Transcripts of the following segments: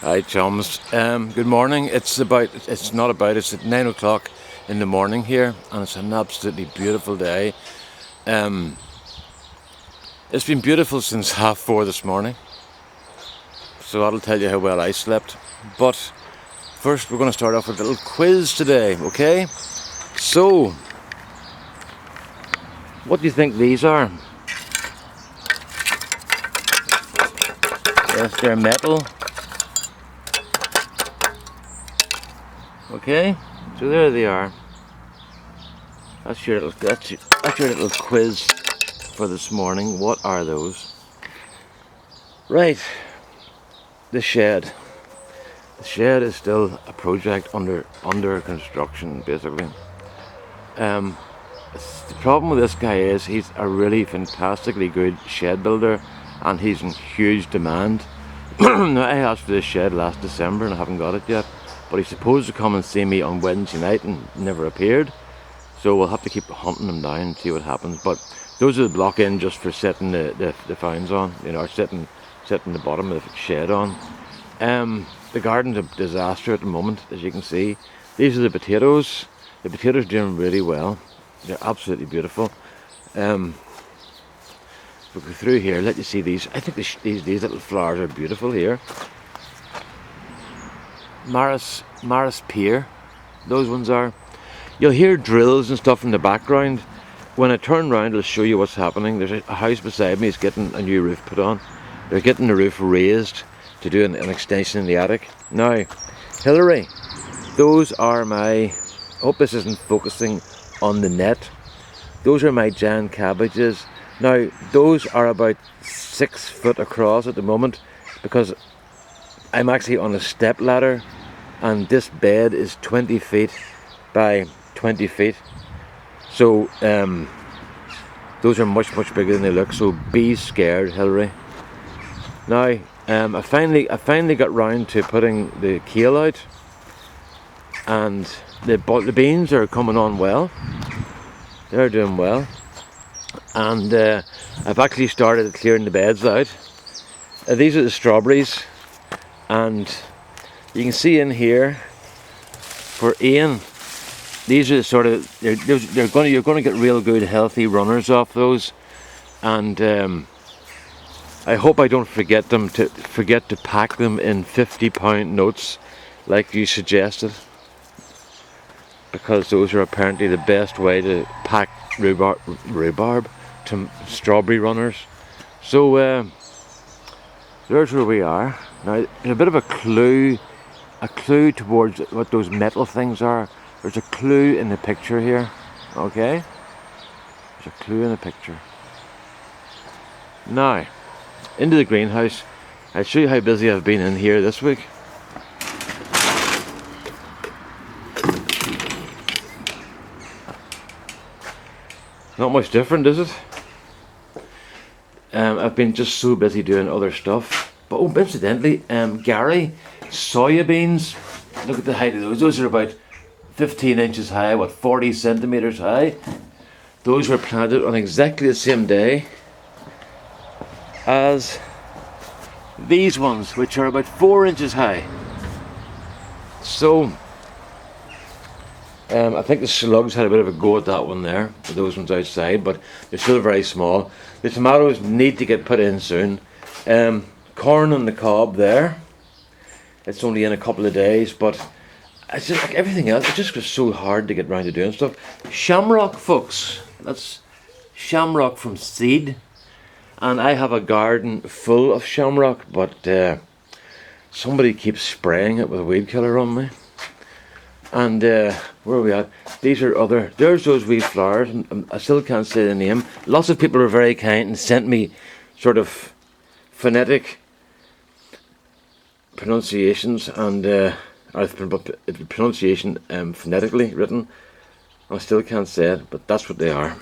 Hi chums. Good morning. It's at 9 o'clock in the morning here, and it's an absolutely beautiful day. Um, it's been beautiful since 4:30 this morning, so that'll tell you how well I slept. But first we're going to start off with a little quiz today, okay? So, what do you think these are? Yes, they're metal. Okay, so there they are. That's your little quiz for this morning. What are those? Right, the shed. The shed is still a project under construction, basically. Um, the problem with this guy is he's a really fantastically good shed builder, and he's in huge demand. Now, I asked for this shed last December and I haven't got it yet, but he's supposed to come and see me on Wednesday night and never appeared. So we'll have to keep hunting him down and see what happens. But those are the block in just for setting the fines on, or setting the bottom of the shed on. The garden's a disaster at the moment, as you can see. These are the potatoes. The potatoes are doing really well. They're absolutely beautiful. We'll go through here, let you see these. I think these little flowers are beautiful here. Maris Pier, those ones are. You'll hear drills and stuff in the background. When I turn around, I'll show you what's happening. There's a house beside me is getting a new roof put on. They're getting the roof raised to do an extension in the attic. Now, Hillary, those are my... I hope this isn't focusing on the net. Those are my giant cabbages. Now, those are about 6 foot across at the moment because I'm actually on a step ladder, and this bed is 20 feet by 20 feet. So, those are much bigger than they look. So be scared, Hillary. Now, I finally got round to putting the kale out, and the beans are coming on well. They're doing well, and I've actually started clearing the beds out. These are the strawberries, and you can see in here for Ian. These are the sort of you're going to get real good healthy runners off those, and I hope I don't forget to pack them in 50-pound notes like you suggested, because those are apparently the best way to pack rhubarb to strawberry runners. So there's where we are. Now, there's a bit of a clue towards what those metal things are. There's a clue in the picture here, okay? There's a clue in the picture. Now, into the greenhouse. I'll show you how busy I've been in here this week. Not much different, is it? I've been just so busy doing other stuff. But incidentally, Gary, soya beans, look at the height of those. Those are about 15 inches high, 40 centimeters high. Those were planted on exactly the same day as these ones, which are about 4 inches high. So, I think the slugs had a bit of a go at that one there, with those ones outside, but they're still very small. The tomatoes need to get put in soon. Corn on the cob there. It's only in a couple of days, but it's just like everything else. It just was so hard to get around to doing stuff. Shamrock, folks. That's shamrock from seed. And I have a garden full of shamrock, but somebody keeps spraying it with weed killer on me. And where are we at? These are there's those wee flowers. I still can't say the name. Lots of people are very kind and sent me sort of phonetic pronunciations and pronunciation phonetically written. I still can't say it, but that's what they are.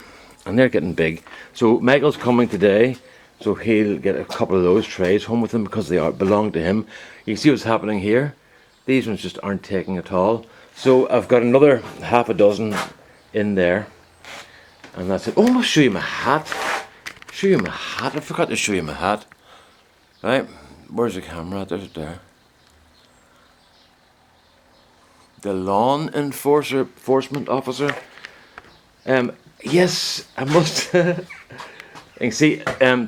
And they're getting big. So Michael's coming today, so he'll get a couple of those trays home with him because they belong to him. You can see what's happening here. These ones just aren't taking at all. So I've got another half a dozen in there, and that's it. Oh, I must show you my hat. Show you my hat. I forgot to show you my hat. Right, where's the camera? There's it there. the lawn enforcement officer. Yes, I must. You can see,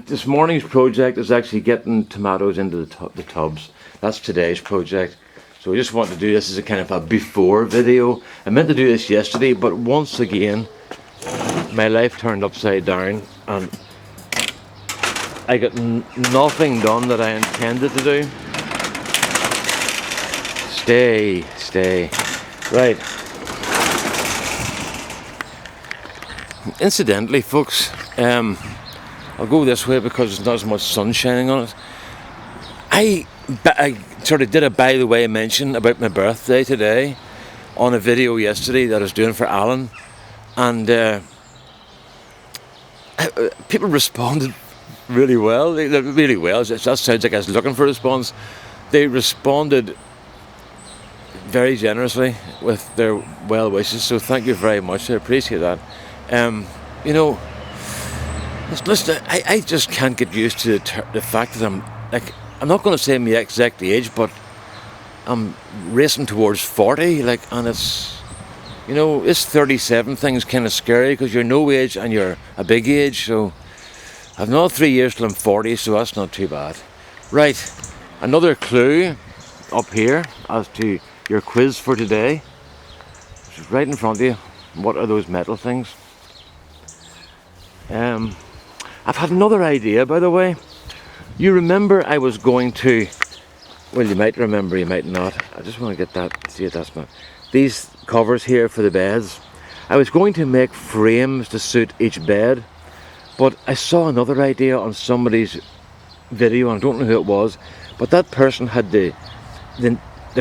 this morning's project is actually getting tomatoes into the tubs. That's today's project. So I just want to do this as a kind of a before video. I meant to do this yesterday, but once again, my life turned upside down and I got nothing done that I intended to do. Stay. Right. Incidentally, folks, I'll go this way because there's not as much sun shining on it. I sort of did a by the way mention about my birthday today on a video yesterday that I was doing for Alan, and people responded really well. Really well. That sounds like I was looking for a response. They responded very generously with their well wishes, so thank you very much. I appreciate that. You know, listen, I just can't get used to the fact that I'm not going to say my exact age, but I'm racing towards 40, and it's, you know, this 37 thing's kind of scary because you're no age and you're a big age, so I've another 3 years till I'm 40, so that's not too bad. Right, another clue up here as to your quiz for today, which is right in front of you. What are those metal things? I've had another idea, by the way. You remember I was going to, well, you might remember, you might not. I just want to get that, see if that's my, these covers here for the beds. I was going to make frames to suit each bed, but I saw another idea on somebody's video, and I don't know who it was, but that person had the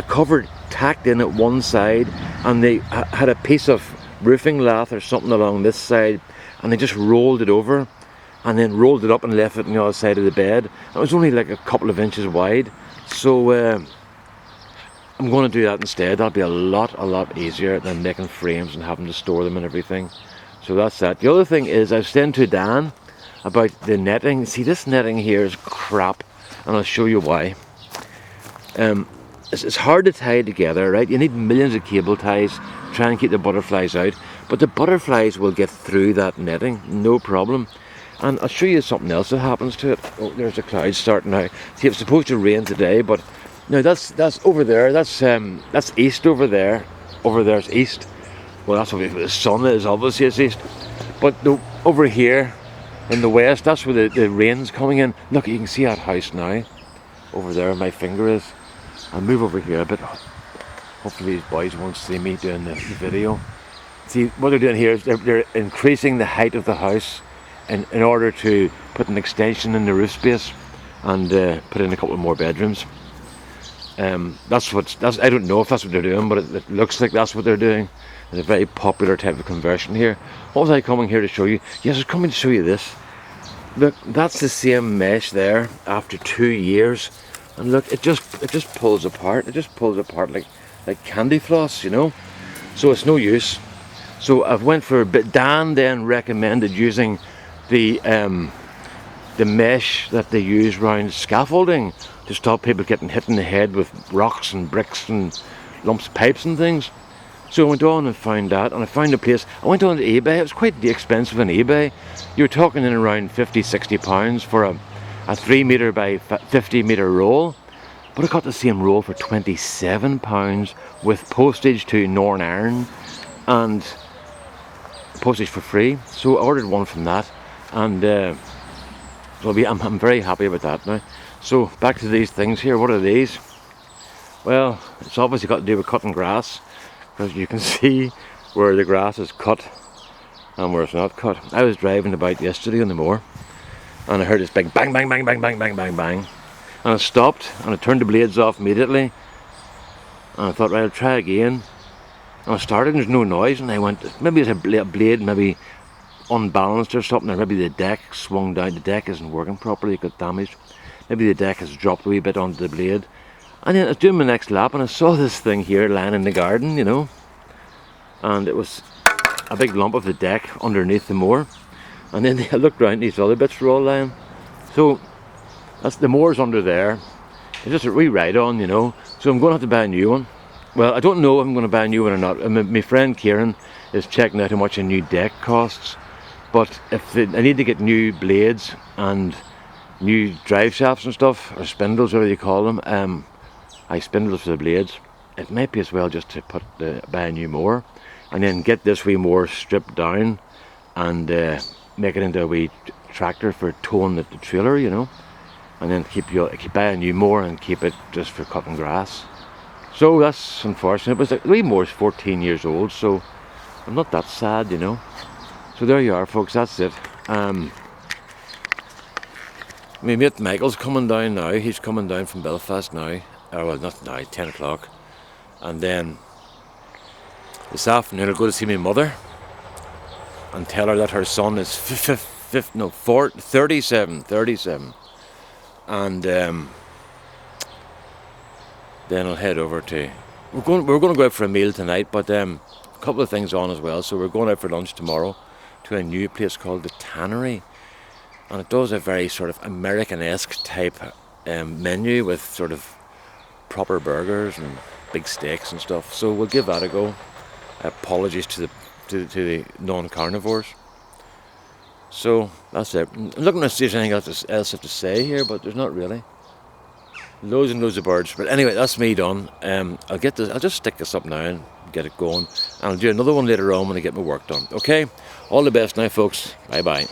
cover tacked in at one side, and they had a piece of roofing lath or something along this side, and they just rolled it over and then rolled it up and left it on the other side of the bed. It was only like a couple of inches wide, so I'm going to do that instead. That'll be a lot easier than making frames and having to store them and everything. So that's that. The other thing is, I was saying to Dan about the netting. See, this netting here is crap, and I'll show you why. It's hard to tie together, right? You need millions of cable ties to try and keep the butterflies out, but the butterflies will get through that netting, no problem. And I'll show you something else that happens to it. Oh, there's the clouds starting now. See, it's supposed to rain today, but no, that's over there. That's east over there. Over there's east. Well, that's where the sun is. Obviously, it's east. But over here in the west, that's where the rain's coming in. Look, you can see that house now. Over there, my finger is. I'll move over here a bit. Hopefully these boys won't see me doing the video. See, what they're doing here is they're increasing the height of the house in order to put an extension in the roof space and put in a couple more bedrooms. I don't know if that's what they're doing, but it looks like that's what they're doing. It's a very popular type of conversion here. What was I coming here to show you? Yes, I was coming to show you this. Look, that's the same mesh there after 2 years. And look, it just pulls apart. It just pulls apart like candy floss, you know. So it's no use. So I've went for a bit. Dan then recommended using the mesh that they use around scaffolding to stop people getting hit in the head with rocks and bricks and lumps of pipes and things. So I went on and found that, and I found a place. I went on to eBay. It was quite expensive on eBay. You were talking in around £50-60 for a 3 metre by 50 metre roll, but I got the same roll for £27 with postage to Northern Ireland and postage for free. So I ordered one from that, and I'm very happy about that now. So back to these things here. What are these? Well, it's obviously got to do with cutting grass, because you can see where the grass is cut and where it's not cut. I was driving about yesterday on the moor, and I heard this big bang, bang, bang, bang, bang, bang, bang, bang. And I stopped, and I turned the blades off immediately. And I thought, right, I'll try again. And I started, and there's no noise, and I went, maybe it's a blade, maybe unbalanced or something, or maybe the deck swung down. The deck isn't working properly, it got damaged. Maybe the deck has dropped a wee bit onto the blade. And then I was doing my next lap, and I saw this thing here lying in the garden, you know. And it was a big lump of the deck underneath the moor. And then I looked around, these other bits were all lying. So that's the moor's under there. It's just a wee ride on, you know. So I'm going to have to buy a new one. Well, I don't know if I'm going to buy a new one or not. My friend Kieran is checking out how much a new deck costs. But I need to get new blades and new drive shafts and stuff, or spindles, whatever you call them. Spindles for the blades. It might be as well just to buy a new mower, and then get this wee mower stripped down and make it into a wee tractor for towing the trailer, you know. And then buy a new mower and keep it just for cutting grass. So that's unfortunate. But the wee mower's 14 years old, so I'm not that sad, you know. So there you are, folks, that's it. My mate Michael's coming down now. He's coming down from Belfast now. Well, not now, 10 o'clock. And then this afternoon I'll go to see my mother and tell her that her son is 37. And then I'll head over to... We're going to go out for a meal tonight, but a couple of things on as well. So we're going out for lunch tomorrow to a new place called the Tannery, and it does a very sort of American-esque type menu with sort of proper burgers and big steaks and stuff. So we'll give that a go. Apologies to the non-carnivores. So that's it. I'm looking to see if there's anything else I have to say here, but there's not really. Loads and loads of birds. But anyway, that's me done. I'll just stick this up now and get it going. And I'll do another one later on when I get my work done. Okay? All the best now, folks. Bye-bye.